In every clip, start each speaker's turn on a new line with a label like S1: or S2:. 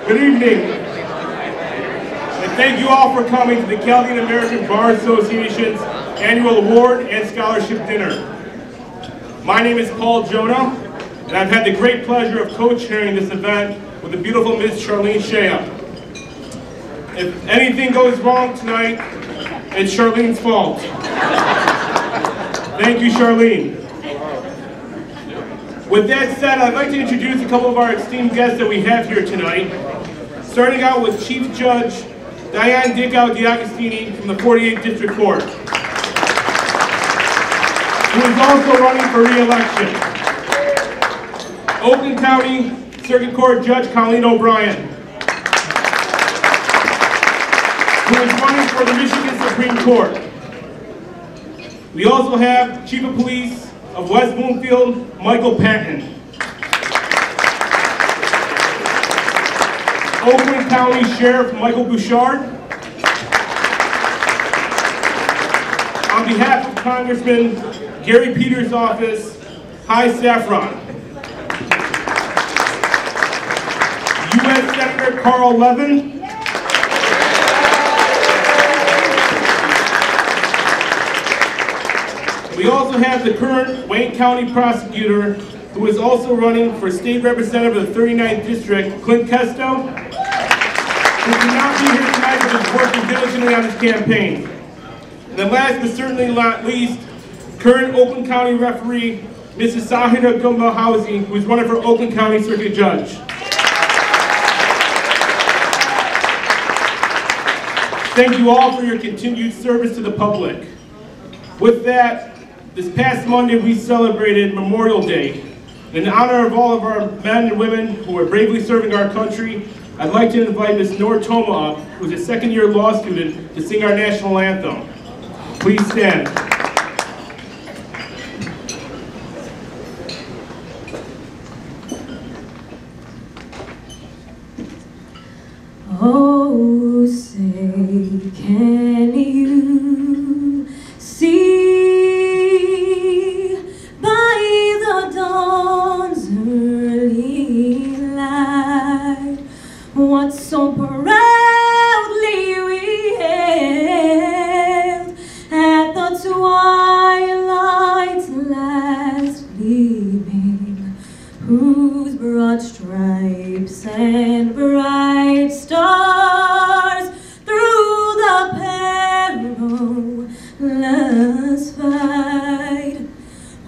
S1: Good evening. And thank you all for coming to the Chaldean American Bar Association's annual award and scholarship dinner. My name is Paul Jonah, and I've had the great pleasure of co-chairing this event with the beautiful Ms. Charlene Shea. If anything goes wrong tonight, it's Charlene's fault. Thank you, Charlene. With that said, I'd like to introduce a couple of our esteemed guests that we have here tonight. Starting out with Chief Judge Diane Dickow-D'Agostini from the 48th District Court, who is also running for re-election. Oakland County Circuit Court Judge Colleen O'Brien, who is running for the Michigan Supreme Court. We also have Chief of Police of West Bloomfield, Michael Patton. Oakland County Sheriff Michael Bouchard. On behalf of Congressman Gary Peters' office, Hi Saffron. U.S. Senator Carl Levin. We also have the current Wayne County prosecutor, who is also running for state representative of the 39th District, Clint Kesto, who cannot be here tonight but is working diligently on his campaign. And then last but certainly not least, current Oakland County referee, Mrs. Sahira Gumba Housie, who is running for Oakland County Circuit Judge. Thank you all for your continued service to the public. With that, this past Monday we celebrated Memorial Day. In honor of all of our men and women who are bravely serving our country, I'd like to invite Ms. Nor Toma up, who's a second-year law student, to sing our national anthem. Please stand.
S2: Oh, say, can you see by the dawn's early light what so proudly we hailed at the twilight's last gleaming, whose broad stripes and bright stars through the perilous fight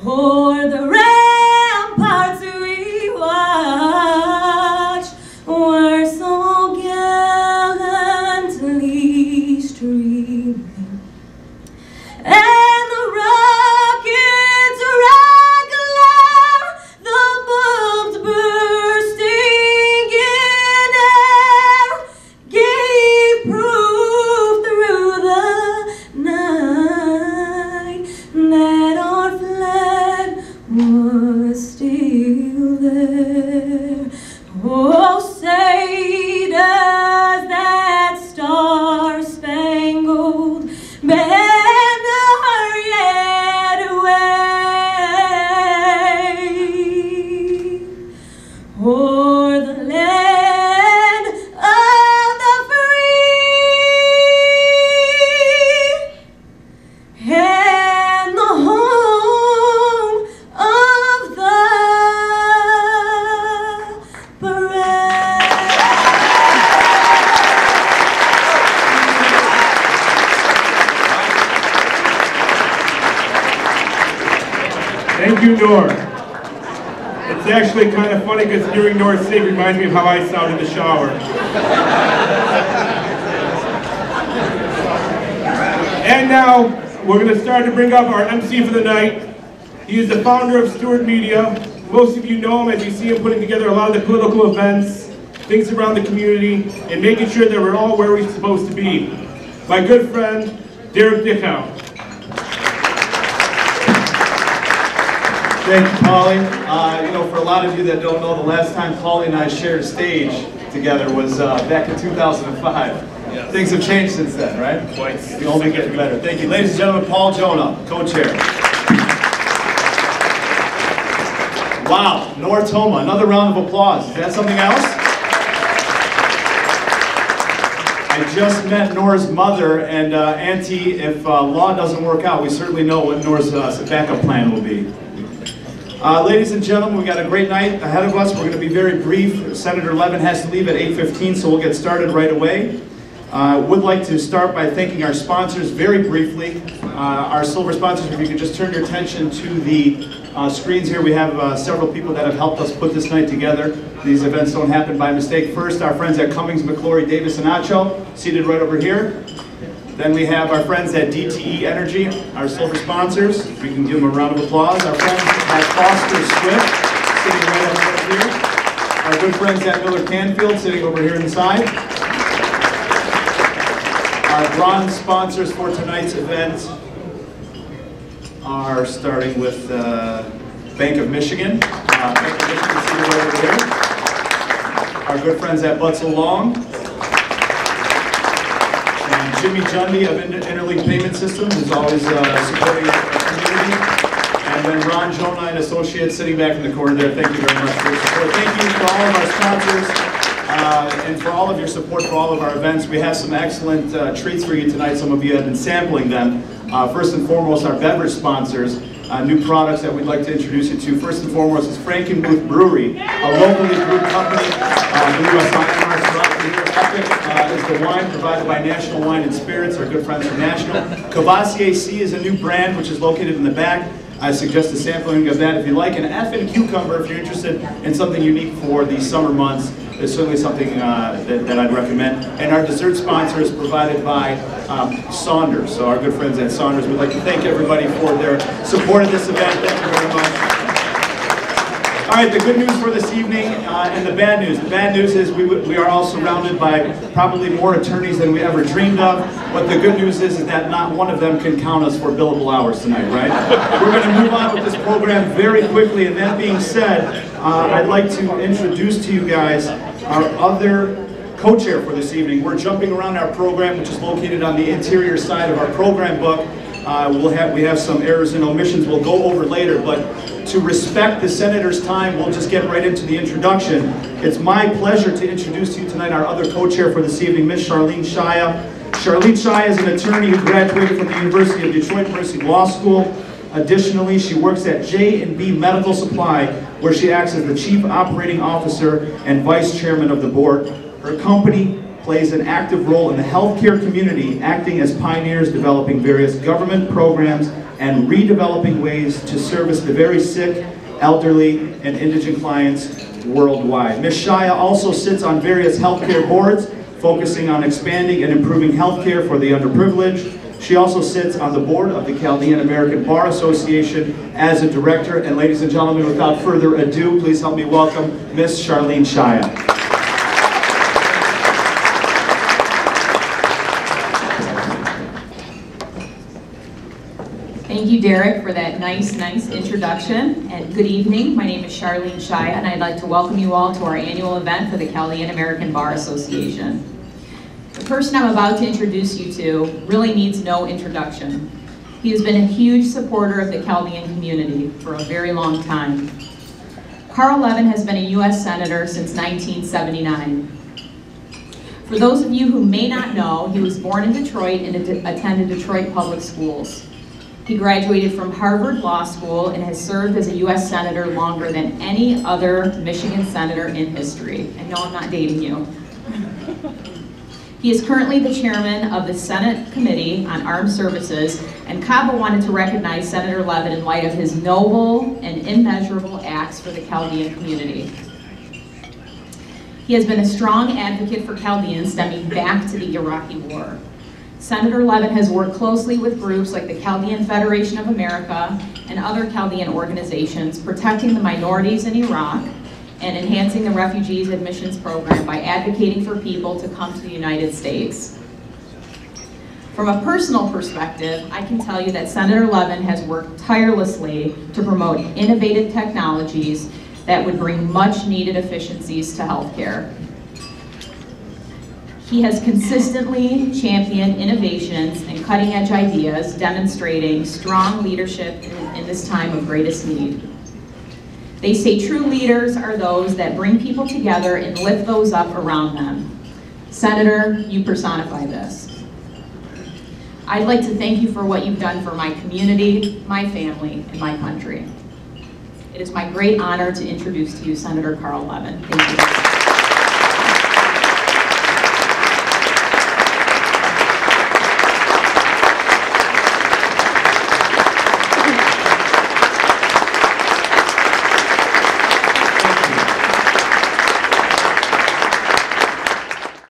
S2: o'er the ramparts we watched were so gallantly streaming, and the rockets regular, the bombs bursting in air, gave proof through the night that our flag was still there. Oh, say does that star-spangled banner yet wave o'er the land of the free and the home of the brave?
S1: Thank you, Nor. It's actually kind of funny because hearing Nor sing reminds me of how I sound in the shower. And now, we're going to start to bring up our MC for the night. He is the founder of Stewart Media. Most of you know him as you see him putting together a lot of the political events, things around the community, and making sure that we're all where we're supposed to be. My good friend, Derek Dickow.
S3: Thank you, Polly. You know, for a lot of you that don't know, the last time Polly and I shared stage together was back in 2005. Yes. Things have changed since then, right?
S1: Quite.
S3: We're only getting better. Thank you. Ladies and gentlemen, Paul Jonah, co-chair. Wow, Nor Toma, another round of applause. Is that something else? I just met Nora's mother, and Auntie, if law doesn't work out, we certainly know what Nora's backup plan will be. Ladies and gentlemen, we got a great night ahead of us. We're going to be very brief. Senator Levin has to leave at 8:15, so we'll get started right away. Would like to start by thanking our sponsors very briefly. Our silver sponsors, if you could just turn your attention to the screens here. We have several people that have helped us put this night together. These events don't happen by mistake. First, our friends at Cummings, McClory, Davis, and Acho, seated right over here. Then we have our friends at DTE Energy, our silver sponsors. We can give them a round of applause. Our friends at Foster Swift, sitting right over here. Our good friends at Miller Canfield, sitting over here inside. Our bronze sponsors for tonight's event are starting with Bank of Michigan. Bank of Michigan, sitting right over here. Our good friends at Butzel Long. Jimmy Jundy of Interleague Payment Systems is always supporting our community. And then Ron Jonah and Associates sitting back in the corner there. Thank you very much for your support. Thank you to all of our sponsors and for all of your support for all of our events. We have some excellent treats for you tonight. Some of you have been sampling them. First and foremost, our beverage sponsors. New products that we'd like to introduce you to. First and foremost is Frankenmuth Brewery, a locally brewed company. Epic is the wine provided by National Wine and Spirits, our good friends from National. CABA AC is a new brand which is located in the back. I suggest a sampling of that if you like. And F&Q Cucumber, if you're interested in something unique for the summer months, is certainly something that I'd recommend. And our dessert sponsor is provided by Saunders. So our good friends at Saunders, we'd like to thank everybody for their support of this event. Thank you very much. All right, the good news for this evening and the bad news. The bad news is we are all surrounded by probably more attorneys than we ever dreamed of. But the good news is that not one of them can count us for billable hours tonight, right? We're going to move on with this program very quickly. And that being said, I'd like to introduce to you guys our other co-chair for this evening. We're jumping around our program, which is located on the interior side of our program book. We have some errors and omissions we'll go over later, but to respect the Senator's time, we'll just get right into the introduction. It's my pleasure to introduce to you tonight our other co-chair for this evening, Ms. Charlene Shaya. Charlene Shaya is an attorney who graduated from the University of Detroit Mercy Law School. Additionally, she works at J&B Medical Supply, where she acts as the Chief Operating Officer and Vice Chairman of the board. Her company plays an active role in the healthcare community, acting as pioneers, developing various government programs and redeveloping ways to service the very sick, elderly, and indigent clients worldwide. Ms. Shaya also sits on various healthcare boards, focusing on expanding and improving healthcare for the underprivileged. She also sits on the board of the Chaldean American Bar Association as a director. And ladies and gentlemen, without further ado, please help me welcome Ms. Charlene Shaya.
S4: Thank you, Derek, for that nice introduction. And good evening. My name is Charlene Shaya, and I'd like to welcome you all to our annual event for the Chaldean American Bar Association. The person I'm about to introduce you to really needs no introduction. He has been a huge supporter of the Chaldean community for a very long time. Carl Levin has been a U.S. Senator since 1979. For those of you who may not know, he was born in Detroit and attended Detroit Public Schools. He graduated from Harvard Law School and has served as a U.S. Senator longer than any other Michigan Senator in history. I know I'm not dating you. He is currently the chairman of the Senate Committee on Armed Services, and CABA wanted to recognize Senator Levin in light of his noble and immeasurable acts for the Chaldean community. He has been a strong advocate for Chaldeans stemming back to the Iraqi War. Senator Levin has worked closely with groups like the Chaldean Federation of America and other Chaldean organizations protecting the minorities in Iraq and enhancing the refugees admissions program by advocating for people to come to the United States. From a personal perspective, I can tell you that Senator Levin has worked tirelessly to promote innovative technologies that would bring much needed efficiencies to healthcare. He has consistently championed innovations and cutting-edge ideas, demonstrating strong leadership in this time of greatest need. They say true leaders are those that bring people together and lift those up around them. Senator, you personify this. I'd like to thank you for what you've done for my community, my family, and my country. It is my great honor to introduce to you Senator Carl Levin. Thank you.